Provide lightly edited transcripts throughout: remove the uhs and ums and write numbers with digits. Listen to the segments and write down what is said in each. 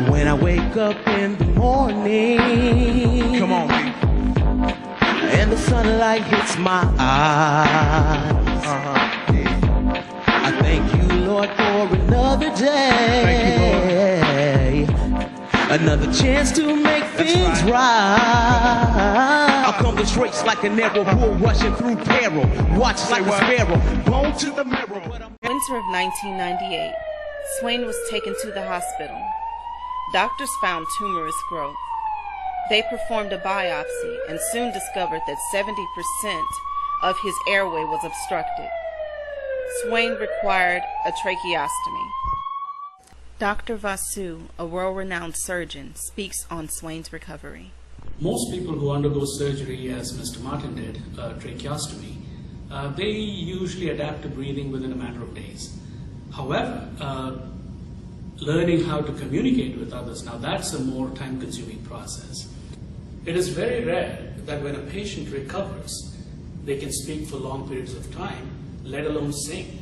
When I wake up in the morning, Come on, B. and the sunlight hits my eyes, Yeah. I thank you, Lord, for another day. Thank you, Another chance to make things right. I'll come to straights like a narrow bull rushing through peril. Watch like a sparrow, bone to the marrow. Winter of 1998, Swain was taken to the hospital. Doctors found tumorous growth. They performed a biopsy and soon discovered that 70% of his airway was obstructed. Swain required a tracheostomy. Dr. Vasu, a world-renowned surgeon, speaks on Swain's recovery. Most people who undergo surgery, as Mr. Martin did, tracheostomy, they usually adapt to breathing within a matter of days. However, learning how to communicate with others, now that's a more time-consuming process. It is very rare that when a patient recovers, they can speak for long periods of time, let alone sing.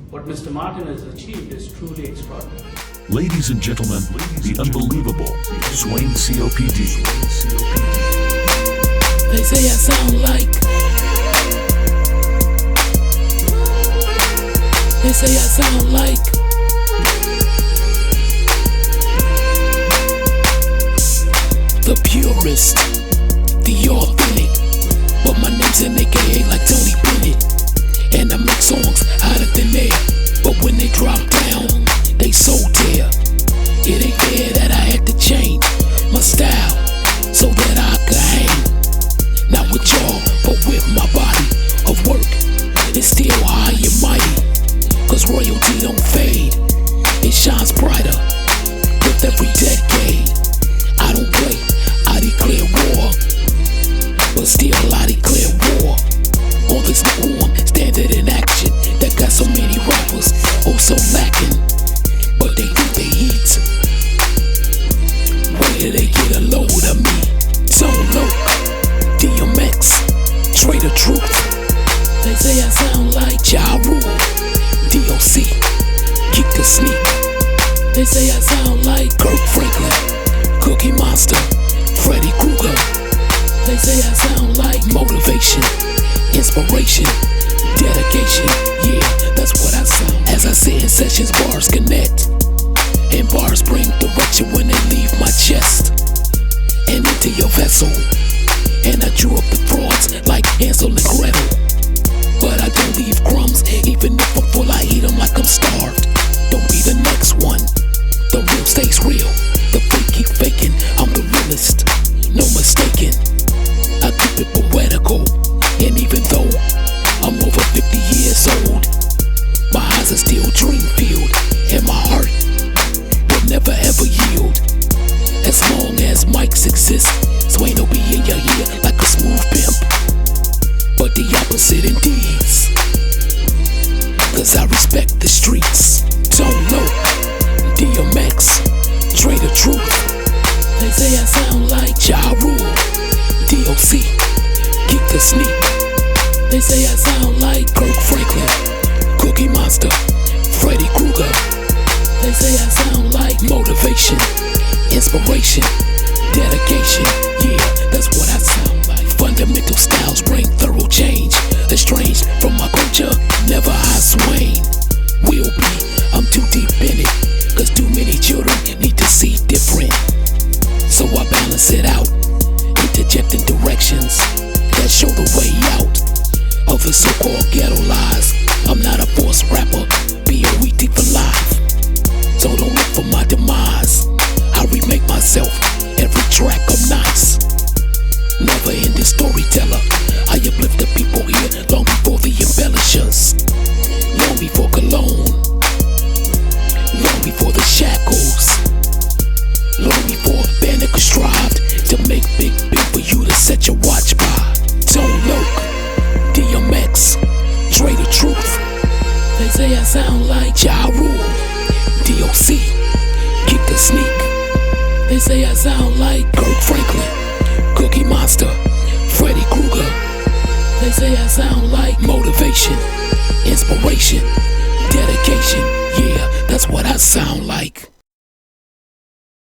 What Mr. Martin has achieved is truly extraordinary. Ladies and gentlemen, the unbelievable SWAYNEC.O.P.D. They say I sound like. They say I sound like. The purist, the authentic. But my name's an AKA like Tony Bennett. And I make songs out of thin air. But when they drop down, they so tear. It ain't fair that I had to change my style so that I could hang. Not with y'all, but with my body of work. It's still high and mighty, cause royalty don't fade. It shines brighter with every decade. I don't play, I declare war, but still I declare war on this form, standard in action that got so many rappers oh so lacking. But they think they eat. Where did they get a load of me? Solo, DMX, Trade the Truth. They say I sound like Ja Rule, DOC, Keep the Sneak. They say I sound like Kirk Franklin, Cookie Monster, Freddy Krueger. They say I sound like motivation, inspiration, dedication. Yeah, that's what I sound. As I sit in sessions, bars connect, and bars bring direction when they leave my chest and into your vessel. And I drew up the frauds like Hansel and Gretel. But I don't leave crumbs, even if I'm full, I eat them like I'm starved. Don't be the next one. The real stays real. The fake keep faking. I'm the realest, no mistaking. I keep it poetical, and even though I'm over 50 years old, my eyes are still dream filled, and my heart will never ever yield. As long as mics exist, Swain will be in your ear like a smooth pimp. But the opposite in deeds, cause I respect the streets. Solo, DMX, Trade the Truth. They say I sound like Ja Rule, DOC, Keep the Sneak. They say I sound like Kirk Franklin, Cookie Monster, Freddy Krueger. They say I sound like motivation, inspiration, dedication. Yeah, that's what I sound like. Fundamental styles bring thorough change. Estranged from my culture, never I Swain. Will be, I'm too deep in it, cause too many children need to see different. So I balance it out, interjecting directions that show the way out of the so-called ghetto lies. I'm not a forced rapper, B.O.E.T. for life. So don't look for my demise. I remake myself, every track I'm nice. Never ending storyteller, I uplift the people here long before the embellishers, long before cologne, long before the shackles, long before Bannock strived to make big for you to set your watch by. Don't look, DMX, Trade the Truth. They say I sound like Ja Rule, DOC, Keep the Sneak. They say I sound like Kirk Franklin, Cookie Monster, Freddy Krueger. They say I sound like motivation, inspiration, dedication. Yeah, that's what I sound like.